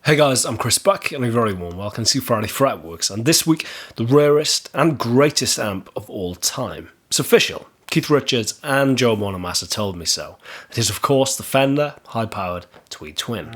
Hey guys, I'm Chris Buck and a very warm welcome to Friday Fretworks, and this week the rarest and greatest amp of all time. It's official. Keith Richards and Joe Bonamassa told me so. It is of course the Fender high-powered Tweed Twin.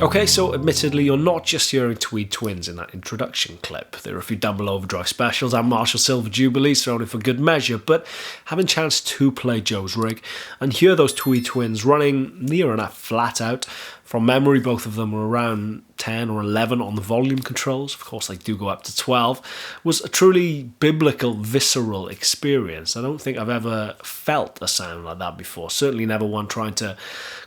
Okay, so admittedly you're not just hearing Tweed Twins in that introduction clip. There are a few double overdrive specials and Marshall Silver Jubilees thrown in for good measure, but having chance to play Joe's rig and hear those Tweed Twins running near enough flat out, from memory both of them were around 10 or 11 on the volume controls, of course they do go up to 12, was a truly biblical, visceral experience. I don't think I've ever felt a sound like that before, certainly never one trying to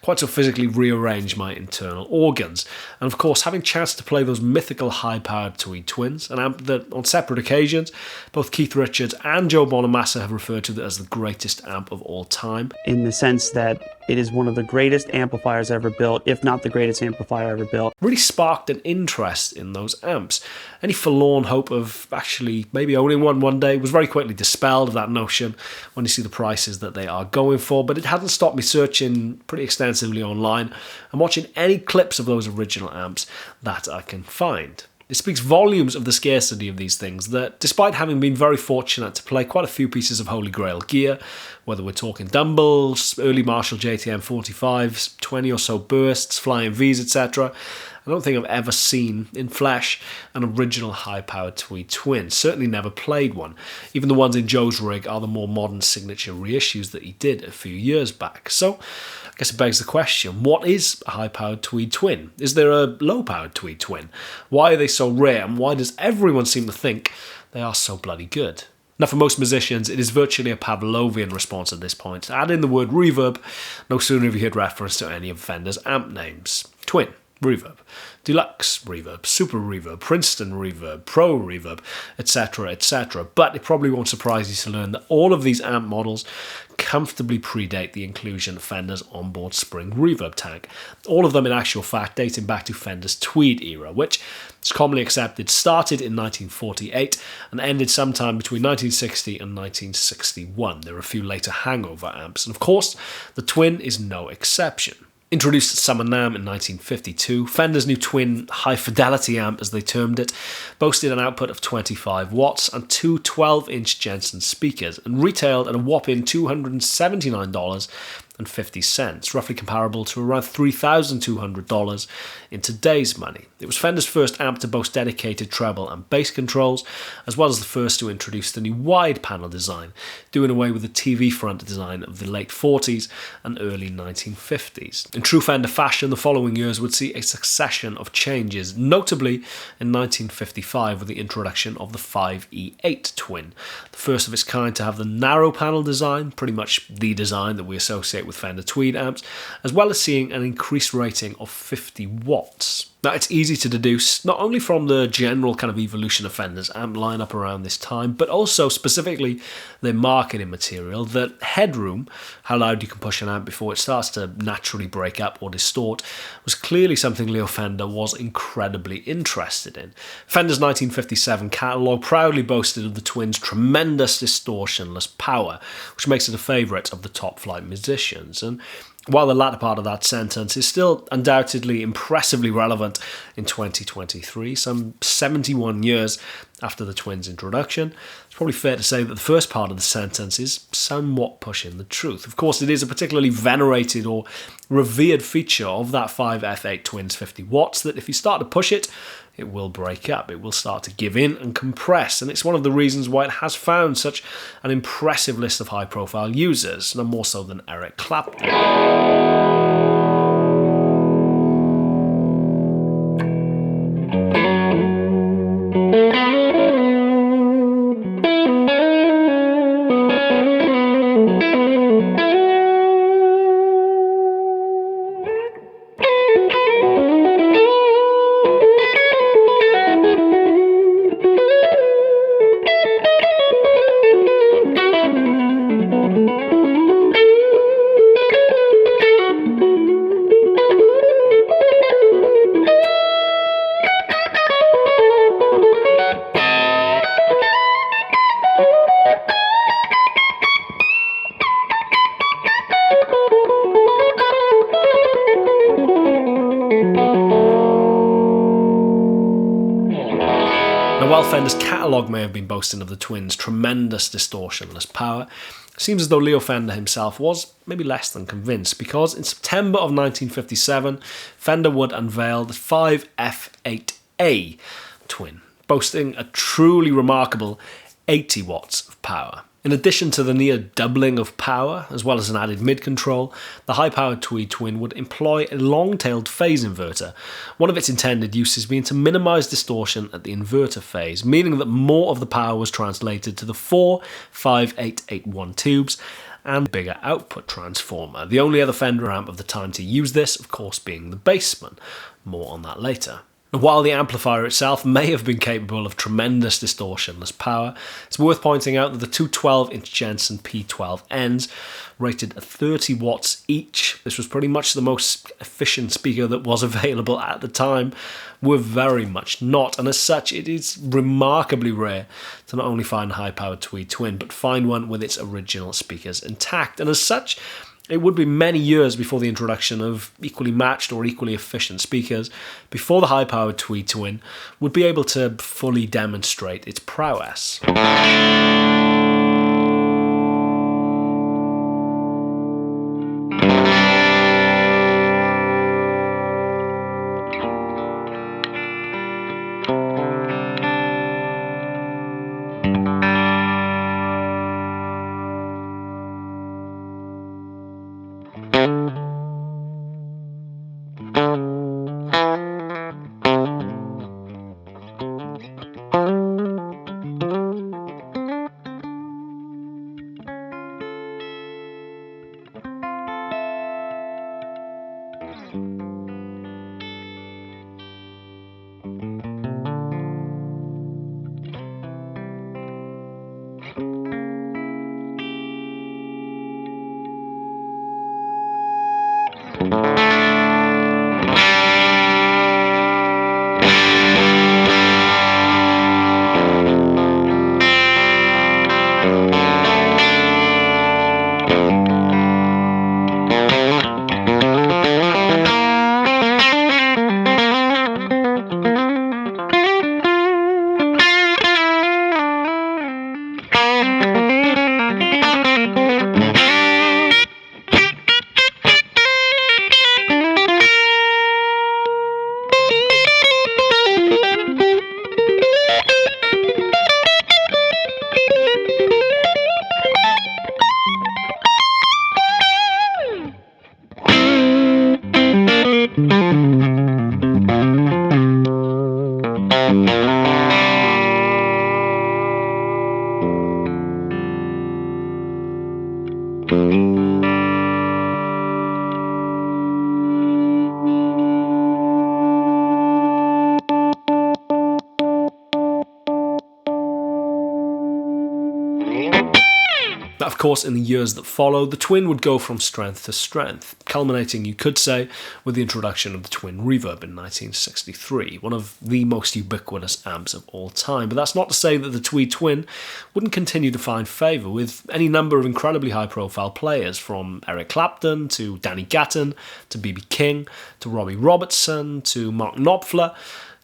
quite so physically rearrange my internal organs. And of course having chance to play those mythical high-powered Tweed Twins, an amp that on separate occasions both Keith Richards and Joe Bonamassa have referred to as the greatest amp of all time. In the sense that it is one of the greatest amplifiers ever built, if not the greatest amplifier ever built. Really sparked an interest in those amps. Any forlorn hope of actually maybe owning one day was very quickly dispelled of that notion when you see the prices that they are going for, but it hasn't stopped me searching pretty extensively online and watching any clips of those original amps that I can find. It speaks volumes of the scarcity of these things that, despite having been very fortunate to play quite a few pieces of Holy Grail gear, whether we're talking Dumbles, early Marshall JTM 45s, 20 or so bursts, Flying Vs, etc., I don't think I've ever seen, in flesh, an original high-powered Tweed Twin. Certainly never played one. Even the ones in Joe's rig are the more modern signature reissues that he did a few years back. So, I guess it begs the question, what is a high-powered Tweed Twin? Is there a low-powered Tweed Twin? Why are they so rare, and why does everyone seem to think they are so bloody good? Now, for most musicians, it is virtually a Pavlovian response at this point. Add in the word reverb, no sooner have you heard reference to any of Fender's amp names. Twin, reverb. Deluxe reverb, super reverb, Princeton reverb, pro reverb, etc, etc. But it probably won't surprise you to learn that all of these amp models comfortably predate the inclusion of Fender's onboard spring reverb tank. All of them in actual fact dating back to Fender's Tweed era, which is commonly accepted started in 1948 and ended sometime between 1960 and 1961. There are a few later hangover amps, and of course the Twin is no exception. Introduced at Summer NAMM in 1952, Fender's new twin high-fidelity amp, as they termed it, boasted an output of 25 watts and two 12-inch Jensen speakers, and retailed at a whopping $279.50, roughly comparable to around $3,200 in today's money. It was Fender's first amp to boast dedicated treble and bass controls, as well as the first to introduce the new wide panel design, doing away with the TV front design of the late 40s and early 1950s. In true Fender fashion, the following years would see a succession of changes, notably in 1955 with the introduction of the 5E8 Twin, the first of its kind to have the narrow panel design, pretty much the design that we associate with Fender Tweed amps, as well as seeing an increased rating of 50 watts. Now, it's easy to deduce, not only from the general kind of evolution of Fender's amp lineup around this time, but also specifically their marketing material, that headroom, how loud you can push an amp before it starts to naturally break up or distort, was clearly something Leo Fender was incredibly interested in. Fender's 1957 catalogue proudly boasted of the Twin's tremendous distortionless power, which makes it a favourite of the top-flight musicians, and while the latter part of that sentence is still undoubtedly impressively relevant in 2023, some 71 years after the Twins' introduction. It's probably fair to say that the first part of the sentence is somewhat pushing the truth. Of course, it is a particularly venerated or revered feature of that 5F8 Twins 50 watts that if you start to push it, it will break up. It will start to give in and compress, and it's one of the reasons why it has found such an impressive list of high-profile users, no more so than Eric Clapton. While Fender's catalogue may have been boasting of the Twins' tremendous distortionless power, it seems as though Leo Fender himself was maybe less than convinced, because in September of 1957, Fender would unveil the 5F8A Twin, boasting a truly remarkable 80 watts of power. In addition to the near doubling of power, as well as an added mid-control, the high-powered Tweed Twin would employ a long-tailed phase inverter, one of its intended uses being to minimise distortion at the inverter phase, meaning that more of the power was translated to the 4 5.881 tubes and bigger output transformer. The only other Fender amp of the time to use this, of course, being the Bassman. More on that later. While the amplifier itself may have been capable of tremendous distortionless power, it's worth pointing out that the two 12-inch Jensen P12Ns, rated at 30 watts each, this was pretty much the most efficient speaker that was available at the time, were very much not, and as such it is remarkably rare to not only find a high-powered Tweed Twin, but find one with its original speakers intact, and as such it would be many years before the introduction of equally matched or equally efficient speakers before the high-powered Tweed Twin would be able to fully demonstrate its prowess. Of course, in the years that followed, the Twin would go from strength to strength, culminating, you could say, with the introduction of the Twin Reverb in 1963, one of the most ubiquitous amps of all time. But that's not to say that the Tweed Twin wouldn't continue to find favour with any number of incredibly high-profile players, from Eric Clapton to Danny Gatton to B.B. King to Robbie Robertson to Mark Knopfler,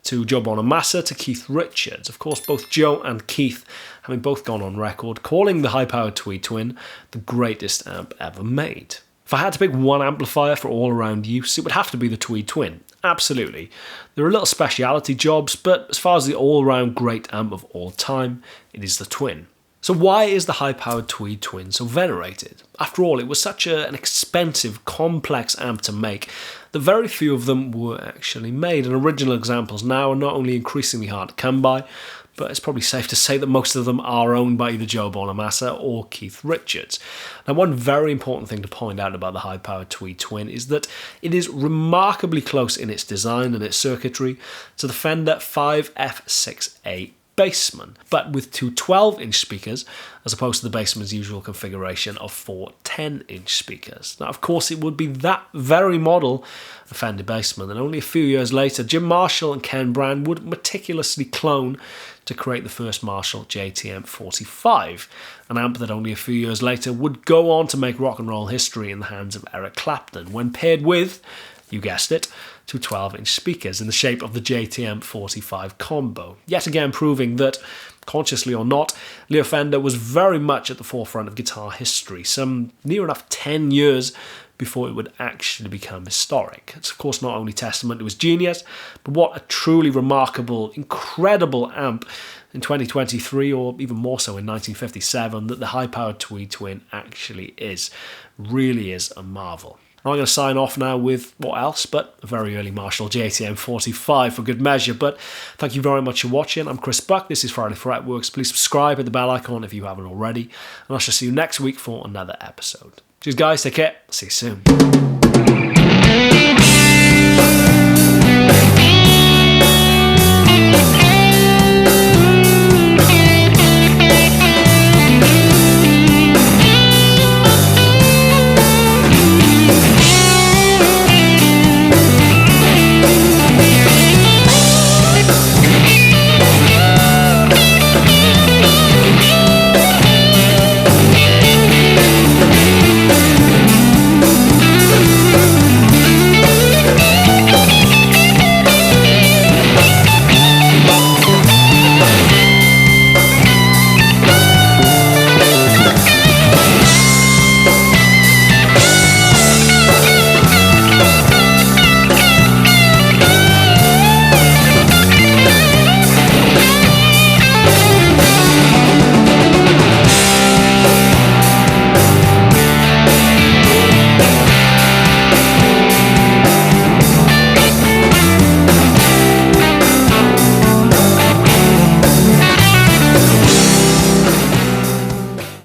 to Joe Bonamassa to Keith Richards. Of course, both Joe and Keith having both gone on record calling the high-powered Tweed Twin the greatest amp ever made. If I had to pick one amplifier for all-around use, it would have to be the Tweed Twin. Absolutely. There are little speciality jobs, but as far as the all-round great amp of all time, it is the Twin. So why is the high-powered Tweed Twin so venerated? After all, it was such an expensive, complex amp to make that very few of them were actually made, and original examples now are not only increasingly hard to come by, but it's probably safe to say that most of them are owned by either Joe Bonamassa or Keith Richards. Now, one very important thing to point out about the high-powered Tweed Twin is that it is remarkably close in its design and its circuitry to the Fender 5F6A Bassman, but with two 12-inch speakers as opposed to the Bassman's usual configuration of four 10-inch speakers. Now, of course, it would be that very model, a Fender Bassman, that only a few years later Jim Marshall and Ken Brand would meticulously clone to create the first Marshall JTM 45, an amp that only a few years later would go on to make rock and roll history in the hands of Eric Clapton, when paired with, you guessed it, two 12-inch speakers in the shape of the JTM 45 combo. Yet again proving that, consciously or not, Leo Fender was very much at the forefront of guitar history, some near enough 10 years before it would actually become historic. It's of course not only testament to his genius, but what a truly remarkable, incredible amp in 2023, or even more so in 1957, that the high-powered Tweed Twin actually is. Really is a marvel. I'm going to sign off now with what else but a very early Marshall JTM 45 for good measure. But thank you very much for watching. I'm Chris Buck. This is Friday Fretworks. Please subscribe, hit the bell icon if you haven't already. And I shall see you next week for another episode. Cheers guys, take care. See you soon.